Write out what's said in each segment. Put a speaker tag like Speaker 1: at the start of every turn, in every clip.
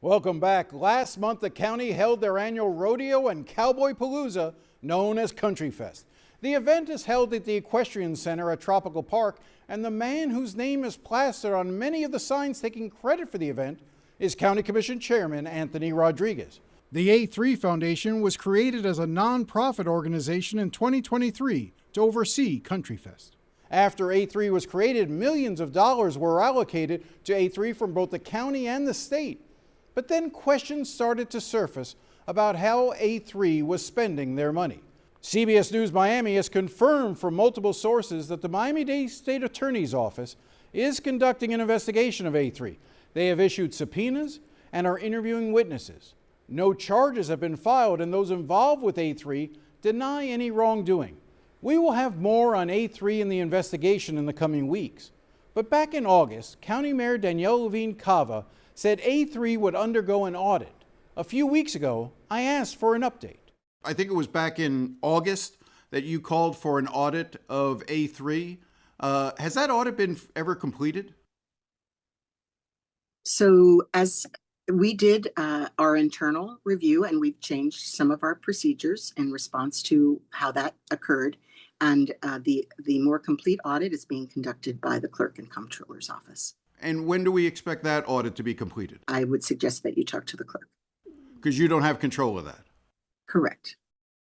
Speaker 1: Welcome back. Last month, the county held their annual rodeo and cowboy palooza known as Country Fest. The event is held at the Equestrian Center at Tropical Park, and the man whose name is plastered on many of the signs taking credit for the event is County Commission Chairman Anthony Rodriguez. The A3 Foundation was created as a nonprofit organization in 2023 to oversee Country Fest. After A3 was created, millions of dollars were allocated to A3 from both the county and the state. But then questions started to surface about how A3 was spending their money. CBS News Miami has confirmed from multiple sources that the Miami-Dade State Attorney's Office is conducting an investigation of A3. They have issued subpoenas and are interviewing witnesses. No charges have been filed, and those involved with A3 deny any wrongdoing. We will have more on A3 and the investigation in the coming weeks. But back in August, County Mayor Danielle Levine Cava said A3 would undergo an audit. A few weeks ago, I asked for an update. I think it was back in August that you called for an audit of A3. Has that audit been ever completed?
Speaker 2: So as we did our internal review, and we've changed some of our procedures in response to how that occurred. And the more complete audit is being conducted by the Clerk and Comptroller's office.
Speaker 1: And when do we expect that audit to be completed?
Speaker 2: I would suggest that you talk to the clerk.
Speaker 1: Because you don't have control of that.
Speaker 2: Correct.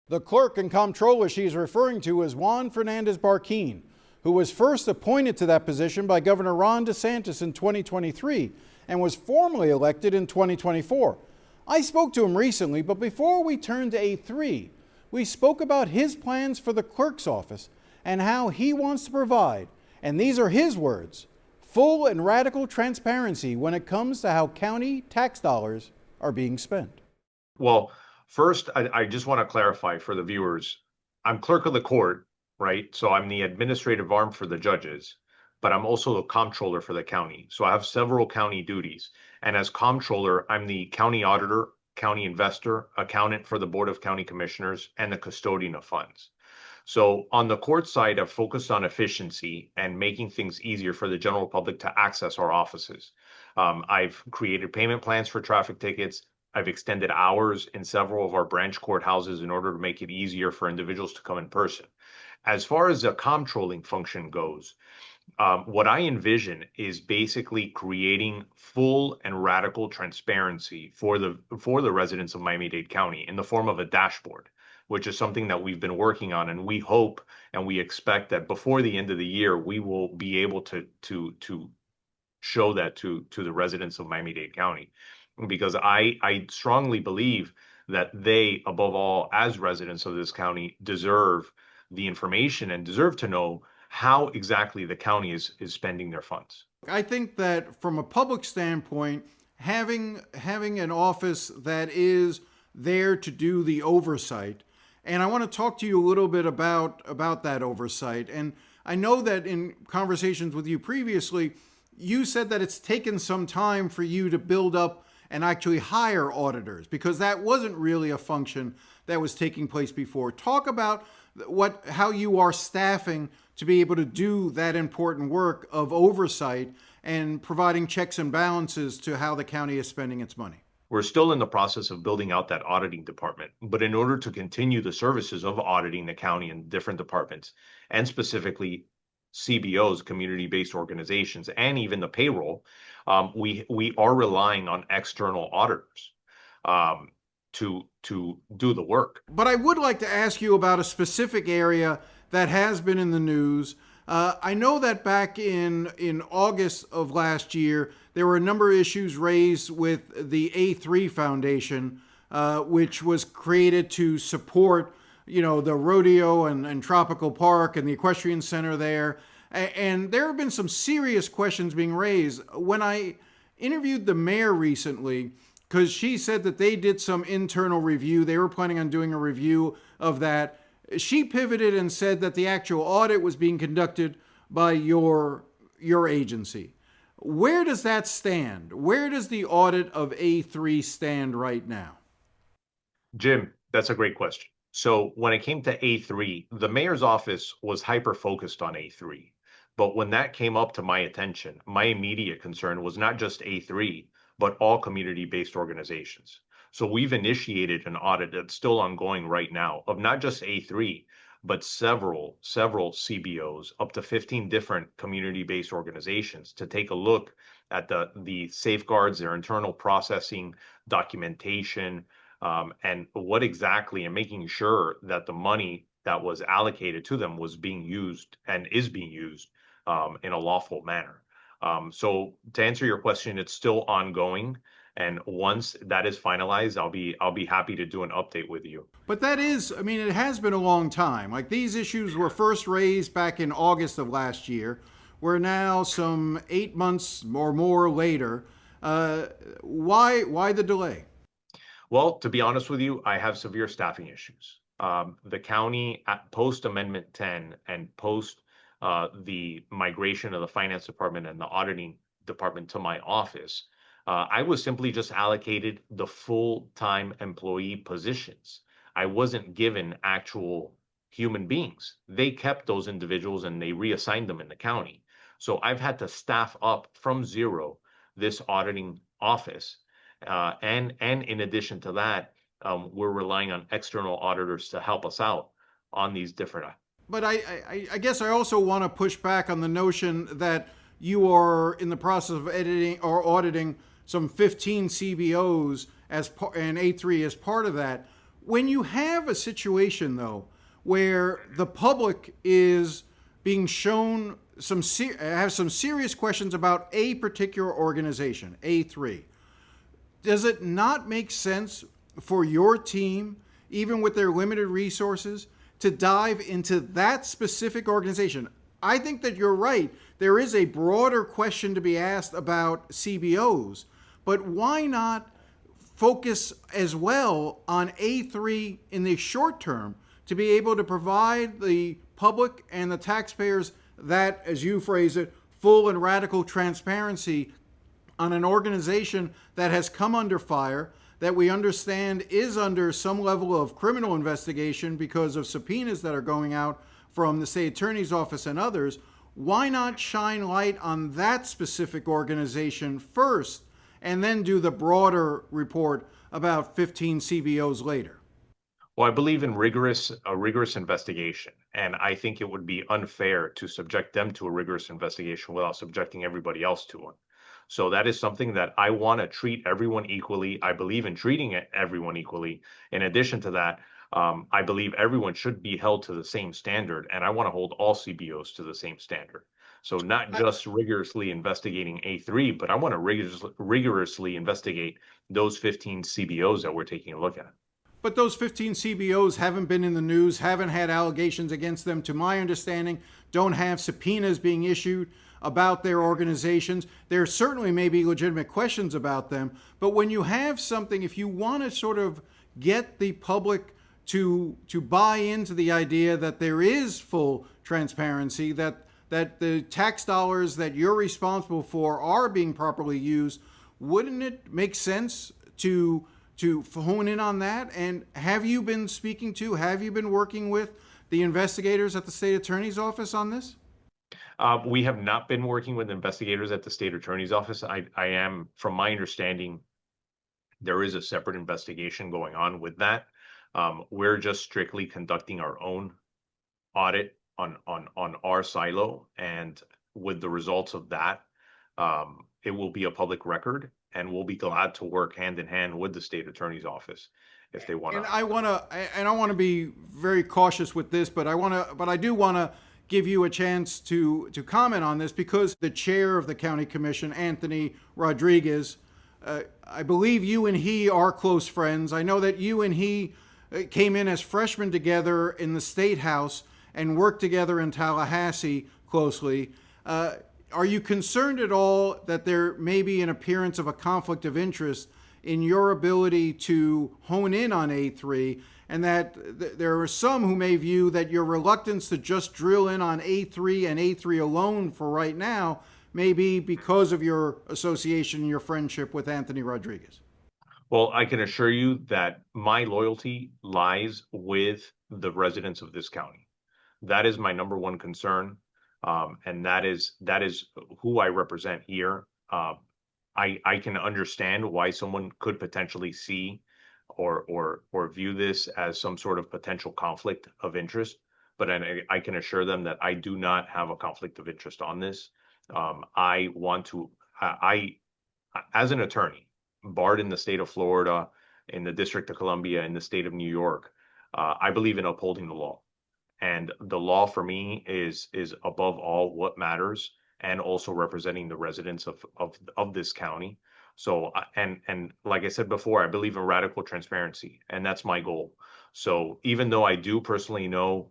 Speaker 1: The Clerk and Comptroller she's referring to is Juan Fernandez-Barquin, who was first appointed to that position by Governor Ron DeSantis in 2023 and was formally elected in 2024. I spoke to him recently, but before we turned to A3, we spoke about his plans for the clerk's office and how he wants to provide, and these are his words, full and radical transparency when it comes to how county tax dollars are being spent.
Speaker 3: Well, first, I just want to clarify for the viewers, I'm clerk of the court, right? So I'm the administrative arm for the judges, but I'm also the comptroller for the county. So I have several county duties. And as comptroller, I'm the county auditor, county investor, accountant for the Board of County Commissioners, and the custodian of funds. So on the court side, I've focused on efficiency and making things easier for the general public to access our offices. I've created payment plans for traffic tickets. I've extended hours in several of our branch courthouses in order to make it easier for individuals to come in person. As far as the comptrolling function goes, what I envision is basically creating full and radical transparency for the residents of Miami-Dade County in the form of a dashboard, which is something that we've been working on, and we hope and we expect that before the end of the year we will be able to show that to the residents of Miami-Dade County, because I strongly believe that they, above all, as residents of this county, deserve the information and deserve to know how exactly the county is spending their funds.
Speaker 1: I think that from a public standpoint, having an office that is there to do the oversight, and I want to talk to you a little bit about that oversight. And I know that in conversations with you previously, you said that it's taken some time for you to build up and actually hire auditors, because that wasn't really a function that was taking place before. Talk about how you are staffing to be able to do that important work of oversight and providing checks and balances to how the county is spending its money.
Speaker 3: We're still in the process of building out that auditing department, but in order to continue the services of auditing the county and different departments, and specifically CBOs, community-based organizations, and even the payroll, we are relying on external auditors to do the work.
Speaker 1: But I would like to ask you about a specific area that has been in the news. I know that back in August of last year, there were a number of issues raised with the A3 Foundation, which was created to support, the rodeo and Tropical Park and the Equestrian Center there. And there have been some serious questions being raised. When I interviewed the mayor recently, because she said that they did some internal review, they were planning on doing a review of that. She pivoted and said that the actual audit was being conducted by your agency. Where does that stand? Where does the audit of A3 stand right now?
Speaker 3: Jim, that's a great question. So when it came to A3, the mayor's office was hyper-focused on A3. But when that came up to my attention, my immediate concern was not just A3, but all community-based organizations. So we've initiated an audit that's still ongoing right now of not just A3, but several CBOs, up to 15 different community-based organizations, to take a look at the safeguards, their internal processing, documentation, and what exactly, and making sure that the money that was allocated to them was being used and is being used in a lawful manner. So to answer your question, it's still ongoing. And once that is finalized, I'll be happy to do an update with you.
Speaker 1: But that is, I mean, it has been a long time. Like, these issues were first raised back in August of last year. We're now some 8 months or more later. Why the delay?
Speaker 3: Well, to be honest with you, I have severe staffing issues. The county, at post Amendment 10 and post the migration of the finance department and the auditing department to my office, I was simply just allocated the full-time employee positions. I wasn't given actual human beings. They kept those individuals and they reassigned them in the county. So I've had to staff up from zero this auditing office. And in addition to that, we're relying on external auditors to help us out on these different.
Speaker 1: But I guess I also want to push back on the notion that you are in the process of editing or auditing some 15 CBOs and A3 as part of that. When you have a situation, though, where the public is being shown have some serious questions about a particular organization, A3, does it not make sense for your team, even with their limited resources, to dive into that specific organization? I think that you're right. There is a broader question to be asked about CBOs, but why not focus as well on A3 in the short term to be able to provide the public and the taxpayers that, as you phrase it, full and radical transparency on an organization that has come under fire, that we understand is under some level of criminal investigation because of subpoenas that are going out from the state attorney's office and others? Why not shine light on that specific organization first and then do the broader report about 15 CBOs later?
Speaker 3: Well, I believe in a rigorous investigation, and I think it would be unfair to subject them to a rigorous investigation without subjecting everybody else to one. So that is something that I want to treat everyone equally. I believe in treating everyone equally. In addition to that, I believe everyone should be held to the same standard, and I want to hold all CBOs to the same standard. So not just rigorously investigating A3, but I want to rigorously investigate those 15 CBOs that we're taking a look at.
Speaker 1: But those 15 CBOs haven't been in the news, haven't had allegations against them, to my understanding, don't have subpoenas being issued about their organizations. There certainly may be legitimate questions about them, but when you have something, if you want to sort of get the public to buy into the idea that there is full transparency, that the tax dollars that you're responsible for are being properly used, wouldn't it make sense to hone in on that? And have you been working with the investigators at the state attorney's office on this?
Speaker 3: We have not been working with investigators at the state attorney's office. I am, from my understanding, there is a separate investigation going on with that. We're just strictly conducting our own audit on our silo, and with the results of that, it will be a public record, and we'll be glad to work hand in hand with the state attorney's office if they want to.
Speaker 1: And I want to be very cautious with this, but I do want to give you a chance to comment on this, because the chair of the county commission, Anthony Rodriguez, I believe you and he are close friends. I know that you and he came in as freshmen together in the State House and worked together in Tallahassee closely. Are you concerned at all that there may be an appearance of a conflict of interest in your ability to hone in on A3, and that there are some who may view that your reluctance to just drill in on A3 and A3 alone for right now may be because of your association and your friendship with Anthony Rodriguez?
Speaker 3: Well, I can assure you that my loyalty lies with the residents of this county. That is my number one concern, and that is who I represent here. I can understand why someone could potentially see or view this as some sort of potential conflict of interest, but I can assure them that I do not have a conflict of interest on this. I want to, as an attorney, barred in the state of Florida, in the District of Columbia, in the state of New York, I believe in upholding the law. And the law for me is above all what matters, and also representing the residents of this county. So, and like I said before, I believe in radical transparency, and that's my goal. So even though I do personally know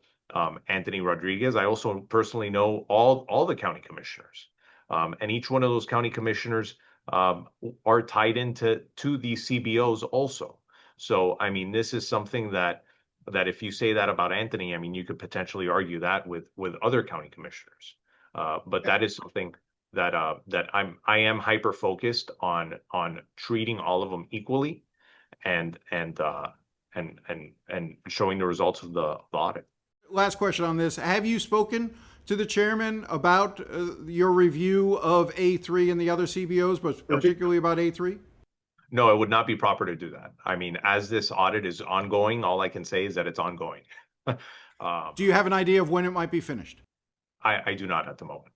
Speaker 3: Anthony Rodriguez, I also personally know all the county commissioners, and each one of those county commissioners are tied into these CBOs also. So I mean, this is something that if you say that about Anthony, I mean, you could potentially argue that with other county commissioners. But that is something that I am hyper focused on treating all of them equally, and showing the results of the audit.
Speaker 1: Last question on this. Have you spoken to the chairman about your review of A3 and the other CBOs, but particularly about A3?
Speaker 3: No, it would not be proper to do that. I mean, as this audit is ongoing, all I can say is that it's ongoing.
Speaker 1: Do you have an idea of when it might be finished?
Speaker 3: I do not at the moment.